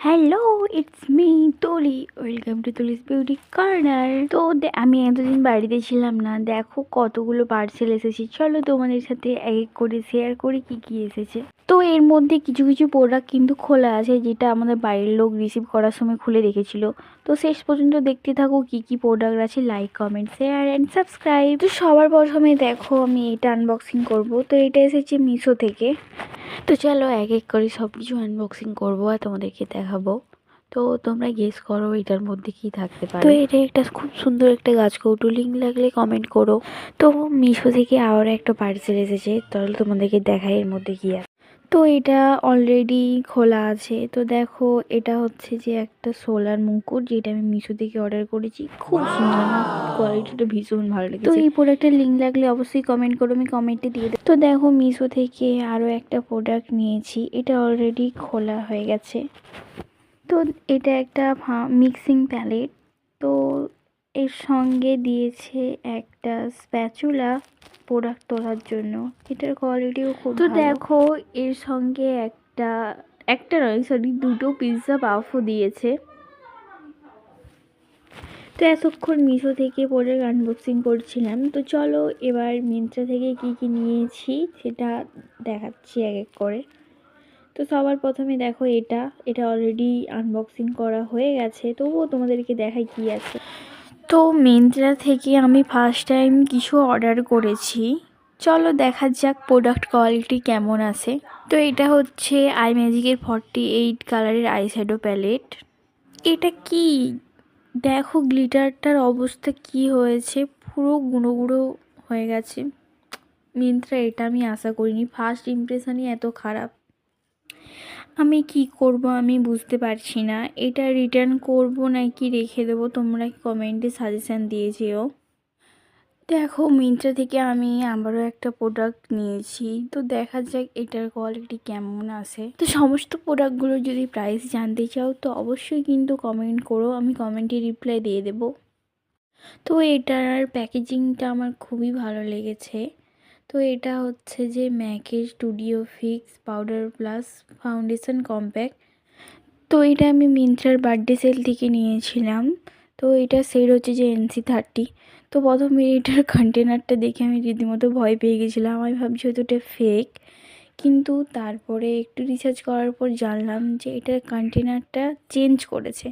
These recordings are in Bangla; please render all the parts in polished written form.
Hello, it's me Tuli. Welcome to Tuli's beauty corner. তো আমি এতদিন বাড়িতে ছিলাম না, দেখো কতগুলো পার্সেল এসেছে। চলো তোমাদের সাথে এক এক করে শেয়ার করি কি কি এসেছে। তো এর মধ্যে কিছু কিছু প্রোডাক্ট কিন্তু খোলা আছে, যেটা আমাদের বাড়ির লোক রিসিভ করার সময় খুলে রেখেছিল। তো শেষ পর্যন্ত দেখতে থাকো কি কি প্রোডাক্ট আছে। Like, comment, share and subscribe. তো সবার প্রথমে দেখো আমি এটা আনবক্সিং করব। তো এটা এসেছে মিশো থেকে। তো চলো এক এক করে সব কিছু আনবক্সিং করবো আর তোমাদেরকে দেখাবো। তো তোমরা গেস করো এটার মধ্যে কি থাকতে পারে। তো এটা একটা খুব সুন্দর একটা গাছ কৌটো, লিঙ্ক লাগলে কমেন্ট করো। তো মিশো থেকে আরও একটা পার্সেল এসেছে, তাহলে তোমাদেরকে দেখাই এর মধ্যে কি আছে। তো এটা অলরেডি খোলা আছে। তো দেখো এটা হচ্ছে যে একটা সোলার মুকুট, যেটা আমি মিশো থেকে অর্ডার করেছি। খুব সুন্দর, আমার কোয়ালিটিটা ভীষণ ভালো লেগেছে। তো এই প্রোডাক্টের লিঙ্ক লাগলে অবশ্যই কমেন্ট করো, আমি কমেন্টে দিয়ে দেবো। তো দেখো মিশো থেকে আরও একটা প্রোডাক্ট নিয়েছি, এটা অলরেডি খোলা হয়ে গেছে। তো এটা একটা মিক্সিং প্যালেট। তো এর সঙ্গে দিয়েছে একটা স্প্যাচুলা প্রোডাক্ট তোলার জন্য, এটার কোয়ালিটিও খুব ভালো। তো দেখো এর সঙ্গে একটা একটা নয় সরি দুটো পিৎজা পাফও দিয়েছে। তো এতক্ষণ মিশো থেকে প্রোডাক্ট আনবক্সিং করছিলাম। তো চলো এবার মিন্ত্রা থেকে কি কি নিয়েছি সেটা দেখাচ্ছি এক এক করে। তো সবার প্রথমে দেখো এটা অলরেডি আনবক্সিং করা হয়ে গেছে, তবুও তোমাদেরকে দেখাই কি আছে। তো মিন্ত্রা থেকে আমি ফার্স্ট টাইম কিছু অর্ডার করেছি, চলো দেখা যাক প্রোডাক্ট কোয়ালিটি কেমন আছে। তো এটা হচ্ছে আই ম্যাজিকের 48 কালারের আই শ্যাডো প্যালেট। এটা কি দেখো, গ্লিটারটার অবস্থা কি হয়েছে, পুরো গুঁড়ো গুঁড়ো হয়ে গেছে। মিন্ত্রা এটা আমি আশা করিনি, ফার্স্ট ইমপ্রেশনই এত খারাপ। আমি কি করব আমি বুঝতে পারছি না, এটা রিটার্ন করব নাকি রেখে দেবো, তোমরা কমেন্টে সাজেশান দিয়েছেও। দেখো মিন্ত্রা থেকে আমি আবারও একটা প্রোডাক্ট নিয়েছি, তো দেখা যাক এটার কোয়ালিটি কেমন আছে। তো সমস্ত প্রোডাক্টগুলোর যদি প্রাইস জানতে চাও তো অবশ্যই কিন্তু কমেন্ট করো, আমি কমেন্টে রিপ্লাই দিয়ে দেব। তো এটার প্যাকেজিংটা আমার খুবই ভালো লেগেছে। তো এটা হচ্ছে যে ম্যাকের studio fix powder plus foundation compact. তো এটা আমি মিন্ত্রার বার্থডে সেল থেকে নিয়েছিলাম। তো এটা সেল হচ্ছে যে NC30। তো প্রথমে এটার কন্টেনারটা দেখে আমি রীতিমতো ভয় পেয়ে গেছিলাম, আমি ভাবছি হয়তো এটা ফেক। কিন্তু তারপরে একটু রিসার্চ করার পর জানলাম যে এটার কন্টেনারটা চেঞ্জ করেছে।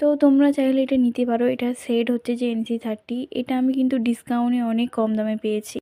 তো তোমরা চাইলে এটা নিতে পারো। এটা সেট হচ্ছে যে NC30। এটা আমি কিন্তু ডিসকাউন্টে অনেক কম দামে পেয়েছি।